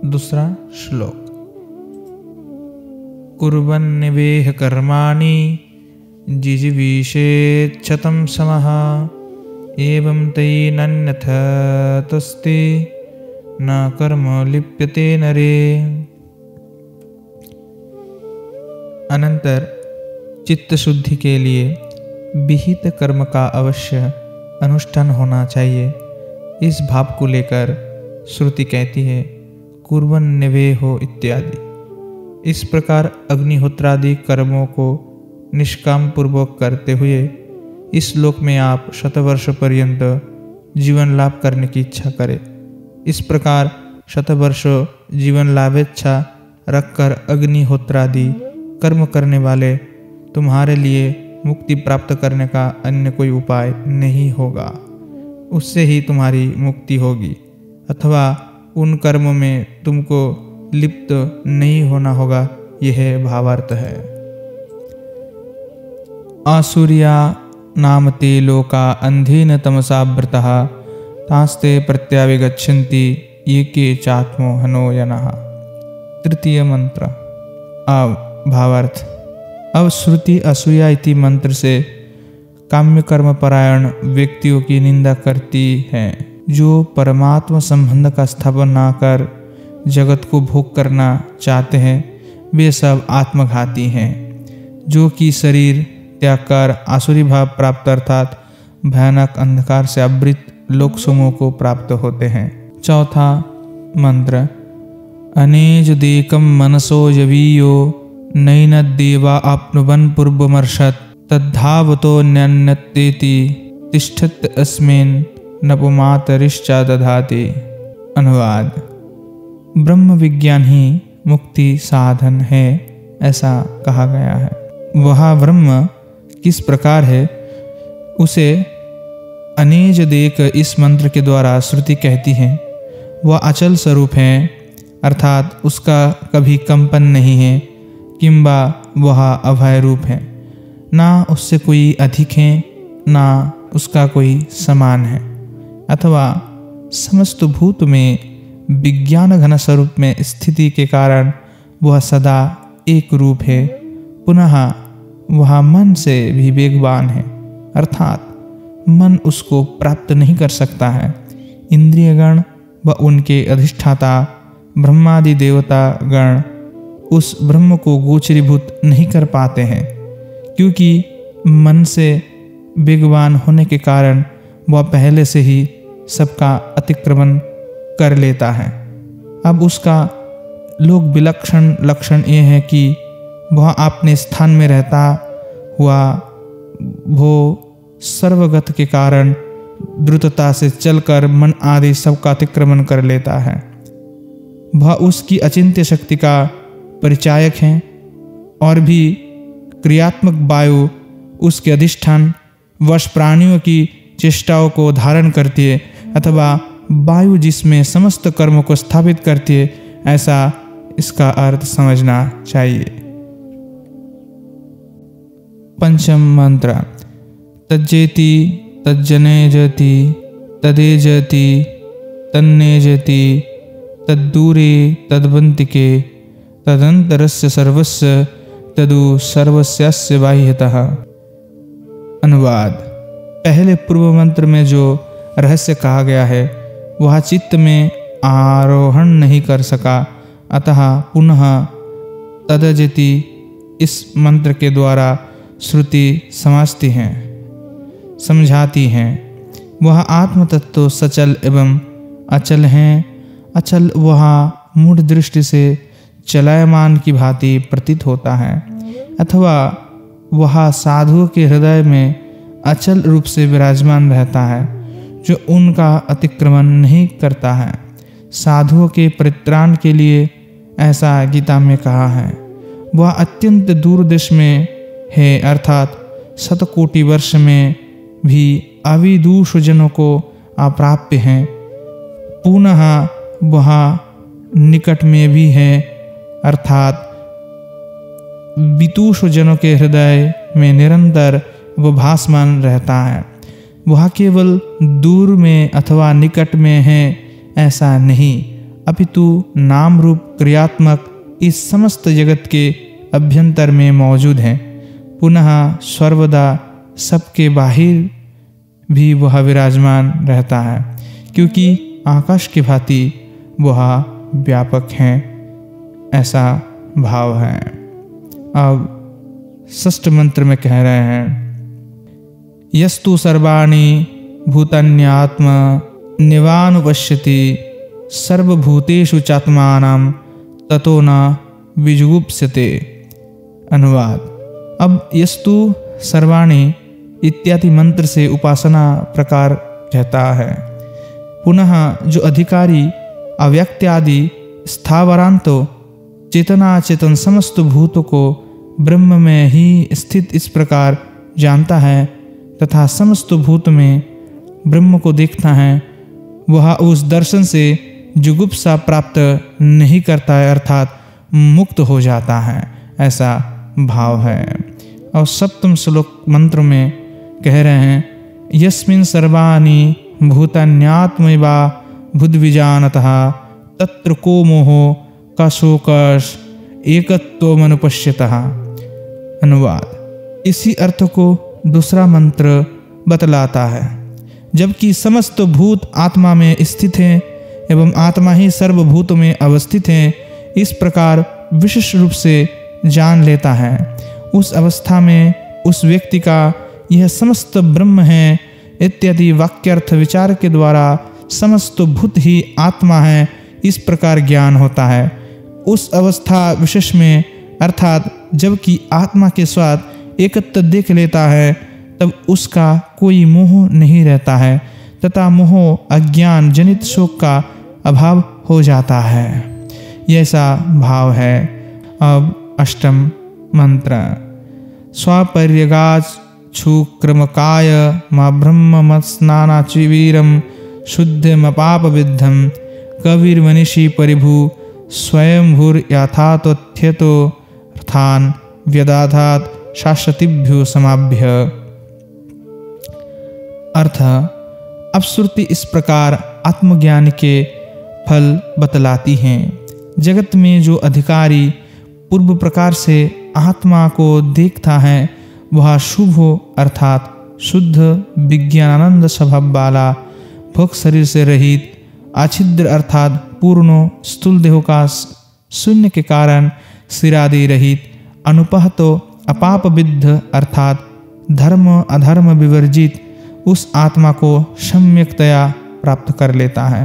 दूसरा श्लोक। कुर्वन्निवेह कर्माणि जिजीविषेच्छतं समः एवं तैनन्यथा तस्ते न कर्म लिप्यते नरे। अनंतर चित्त शुद्धि के लिए विहित कर्म का अवश्य अनुष्ठान होना चाहिए। इस भाव को लेकर श्रुति कहती है कुर्वन्निवेहो इत्यादि। इस प्रकार अग्निहोत्रादि कर्मों को निष्काम पूर्वक करते हुए इस लोक में आप शतवर्ष पर्यंत जीवन लाभ करने की इच्छा करें। इस प्रकार शतवर्ष जीवन लाभेच्छा रखकर अग्निहोत्रादि कर्म करने वाले तुम्हारे लिए मुक्ति प्राप्त करने का अन्य कोई उपाय नहीं होगा। उससे ही तुम्हारी मुक्ति होगी, अथवा उन कर्मों में तुमको लिप्त नहीं होना होगा। यह भावार्थ है। आसुर्या नाम ते लोका अंधेन तमसावृतः तास्ते प्रत्याविगच्छन्ति ये के चात्मो हनोयनः। तृतीय मंत्र। भावार्थ। अब श्रुति असूया इति मंत्र से काम्य कर्म परायण व्यक्तियों की निंदा करती है, जो परमात्मा संबंध का स्थापन ना कर जगत को भोग करना चाहते हैं। वे सब आत्मघाती हैं, जो कि शरीर त्याग कर आसुरी भाव प्राप्त अर्थात भयानक अंधकार से आवृत लोक समूह को प्राप्त होते हैं। चौथा मंत्र। अनेज देकम मनसो यवीयो नैन देवा आप्नुवन् पूर्वमर्षत् तद्धावतो न्यन्नतेति तिष्ठत् अस्मिन् नपुमातरिश्चा दधाति। अनुवाद। ब्रह्म विज्ञान ही मुक्ति साधन है, ऐसा कहा गया है। वह ब्रह्म किस प्रकार है उसे अनेज देक इस मंत्र के द्वारा श्रुति कहती है। वह अचल स्वरूप है, अर्थात उसका कभी कंपन नहीं है, किंबा वह अभय रूप है। ना उससे कोई अधिक है, ना उसका कोई समान है, अथवा समस्त भूत में विज्ञान घन स्वरूप में स्थिति के कारण वह सदा एक रूप है। पुनः वह मन से भी वेगवान है, अर्थात मन उसको प्राप्त नहीं कर सकता है। इंद्रियगण व उनके अधिष्ठाता ब्रह्मादि देवता गण उस ब्रह्म को गोचरीभूत नहीं कर पाते हैं, क्योंकि मन से वेगवान होने के कारण वह पहले से ही सबका अतिक्रमण कर लेता है। अब उसका लोक विलक्षण लक्षण यह है कि वह अपने स्थान में रहता हुआ वो सर्वगत के कारण द्रुतता से चलकर मन आदि सबका अतिक्रमण कर लेता है। वह उसकी अचिंत्य शक्ति का परिचायक हैं, और भी क्रियात्मक वायु उसके अधिष्ठान वश प्राणियों की चेष्टाओं को धारण करती है, अथवा वायु जिसमें समस्त कर्मों को स्थापित करती है, ऐसा इसका अर्थ समझना चाहिए। पंचम मंत्र। तज्जेति तज्जनेजति तदेजति तन्नेजति तद्दूरे तद्वन्तिके तदंतरस्य सर्वस्य तदु सर्वस्यास्य बाह्यतः। अनुवाद। पहले पूर्व मंत्र में जो रहस्य कहा गया है वह चित्त में आरोहण नहीं कर सका, अतः पुनः तदजति इस मंत्र के द्वारा श्रुति समझाती हैं। वह आत्म तत्व सचल एवं अचल हैं। अचल वह मूढ़ दृष्टि से चलायमान की भांति प्रतीत होता है, अथवा वह साधुओं के हृदय में अचल रूप से विराजमान रहता है, जो उनका अतिक्रमण नहीं करता है। साधुओं के परित्राण के लिए ऐसा गीता में कहा है। वह अत्यंत दूर देश में है, अर्थात शतकोटि वर्ष में भी अविदूष जनों को अप्राप्य हैं। पुनः वह निकट में भी है, अर्थात वितुष जनों के हृदय में निरंतर वो भासमान रहता है। वह केवल दूर में अथवा निकट में है ऐसा नहीं, अपितु नाम रूप क्रियात्मक इस समस्त जगत के अभ्यंतर में मौजूद है। पुनः सर्वदा सबके बाहिर भी वह विराजमान रहता है, क्योंकि आकाश की भांति वह व्यापक है, ऐसा भाव है। अब षष्ठ मंत्र में कह रहे हैं, यस्तु सर्वाणि भूतान्यात्म निवानुपश्यति सर्वभूतेषु चात्मानं ततो न विजुगुप्स्यते। अनुवाद। अब यस्तु सर्वाणि इत्यादि मंत्र से उपासना प्रकार कहता है। पुनः जो अधिकारी अव्यक्त आदि स्थावरांतो चेतना चेतन समस्त भूतों को ब्रह्म में ही स्थित इस प्रकार जानता है तथा समस्त भूत में ब्रह्म को देखता है, वह उस दर्शन से जुगुप्सा प्राप्त नहीं करता है, अर्थात मुक्त हो जाता है, ऐसा भाव है। और सप्तम श्लोक मंत्र में कह रहे हैं, यस्मिन् सर्वाणि भूतान्यात्मैवा बुद्धिविजानतः तत्र को मोहो का शोकश एकत्वमनुपश्यतः। अनुवाद। इसी अर्थ को दूसरा मंत्र बतलाता है, जबकि समस्त भूत आत्मा में स्थित हैं एवं आत्मा ही सर्वभूतों में अवस्थित है, इस प्रकार विशेष रूप से जान लेता है। उस अवस्था में उस व्यक्ति का यह समस्त ब्रह्म है इत्यादि वाक्यार्थ विचार के द्वारा समस्त भूत ही आत्मा है, इस प्रकार ज्ञान होता है। उस अवस्था विशेष में अर्थात जबकि आत्मा के स्वाद एकत्र देख लेता है, तब उसका कोई मोह नहीं रहता है तथा मोह अज्ञान जनित शोक का अभाव हो जाता है, ऐसा भाव है। अब अष्टम मंत्र। स्वापर्यगाच क्षुक्रमकाय मा ब्रह्म मत स्नानाचिवीरम शुद्धमपाप विद्धम कविर्मनीषी परिभु स्वयंभूर यथातथ्यतो अर्थान व्यदाधात शाश्वतीभ्यो समाभ्य। अर्थ। अब श्रुति इस प्रकार आत्मज्ञान के फल बतलाती हैं। जगत में जो अधिकारी पूर्व प्रकार से आत्मा को देखता है, वह शुभ हो अर्थात शुद्ध विज्ञानानंद स्वभाव वाला, भोग शरीर से रहित, अछिद्र अर्थात पूर्ण स्थूल देह का शून्य के कारण सिरादि रहित, अनुपहतो अपाप विद्ध अर्थात धर्म अधर्म विवर्जित उस आत्मा को सम्यकतया प्राप्त कर लेता है।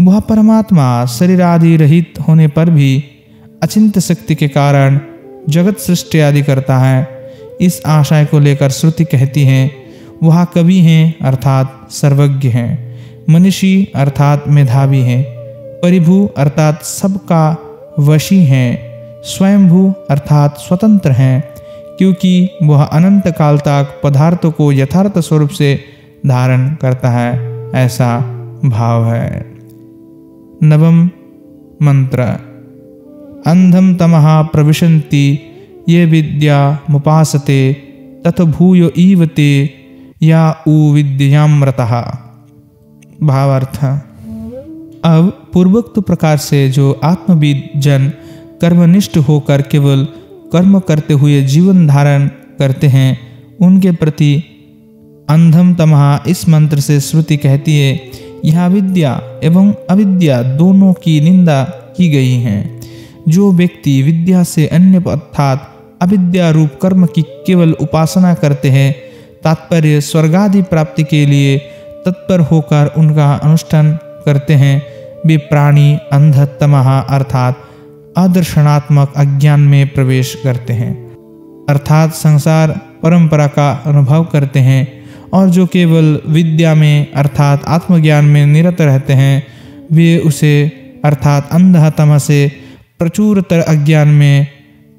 वह परमात्मा शरीर आदि रहित होने पर भी अचिंत्य शक्ति के कारण जगत सृष्टि आदि करता है। इस आशय को लेकर श्रुति कहती है, वह कवि हैं अर्थात सर्वज्ञ हैं, मनीषी अर्थात मेधावी हैं, परिभू अर्थात सबका वशी हैं, स्वयंभू अर्थात स्वतंत्र हैं, क्योंकि वह अनंत काल तक पदार्थों को यथार्थ स्वरूप से धारण करता है, ऐसा भाव है। नवम मंत्र। अंधम तमः प्रविशन्ति ये विद्या मुपासते तथ भूयो ईवते या उ विद्यामृतः। भावार्थ। अब पूर्वोक्त प्रकार से जो आत्मविद जन कर्मनिष्ठ होकर केवल कर्म करते हुए जीवन धारण करते हैं, उनके प्रति अंधम तमः इस मंत्र से श्रुति कहती है, यहाँ विद्या एवं अविद्या दोनों की निंदा की गई है। जो व्यक्ति विद्या से अन्य अर्थात अविद्या रूप कर्म की केवल उपासना करते हैं, तात्पर्य स्वर्गादि प्राप्ति के लिए तत्पर होकर उनका अनुष्ठान करते हैं, वे प्राणी अंधतमः अर्थात अदर्शनात्मक अज्ञान में प्रवेश करते हैं, अर्थात संसार परंपरा का अनुभव करते हैं। और जो केवल विद्या में अर्थात आत्मज्ञान में निरत रहते हैं, वे उसे अर्थात अंधतम से प्रचुरतर अज्ञान में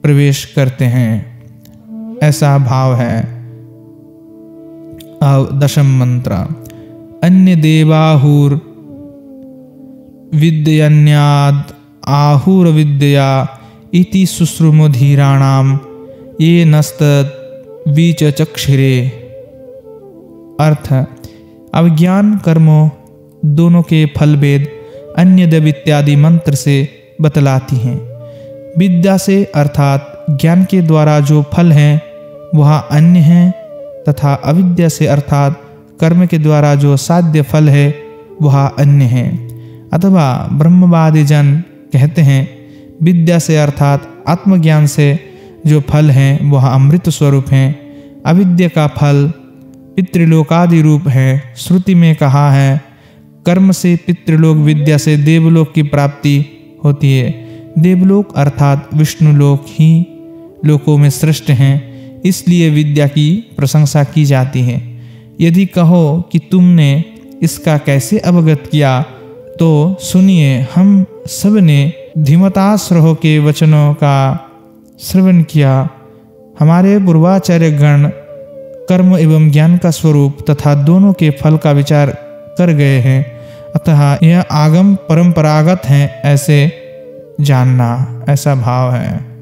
प्रवेश करते हैं, ऐसा भाव है। अब दशम मंत्र। अन्य देवाहुर विद्यन्याद आहुर विद्या इति शुश्रुमधीराणाम ये नस्तद्वीच चक्षिरे। अर्थ, अविज्ञान कर्मों दोनों के फल भेद अन्यदेव इत्यादि मंत्र से बतलाती हैं। विद्या से अर्थात ज्ञान के द्वारा जो फल हैं वह अन्य हैं, तथा अविद्या से अर्थात कर्म के द्वारा जो साध्य फल है वह अन्य हैं। अथवा ब्रह्मवादी जन कहते हैं विद्या से अर्थात आत्मज्ञान से जो फल हैं वह अमृत स्वरूप हैं। अविद्या का फल पितृलोकादि रूप है। श्रुति में कहा है कर्म से पितृलोक, विद्या से देवलोक की प्राप्ति होती है। देवलोक अर्थात विष्णुलोक ही लोकों में श्रेष्ठ हैं, इसलिए विद्या की प्रशंसा की जाती है। यदि कहो कि तुमने इसका कैसे अवगत किया, तो सुनिए, हम सब ने धीमताश्रहो के वचनों का श्रवण किया। हमारे पूर्वाचार्य गण कर्म एवं ज्ञान का स्वरूप तथा दोनों के फल का विचार कर गए हैं, अतः यह आगम परंपरागत है ऐसे जानना, ऐसा भाव है।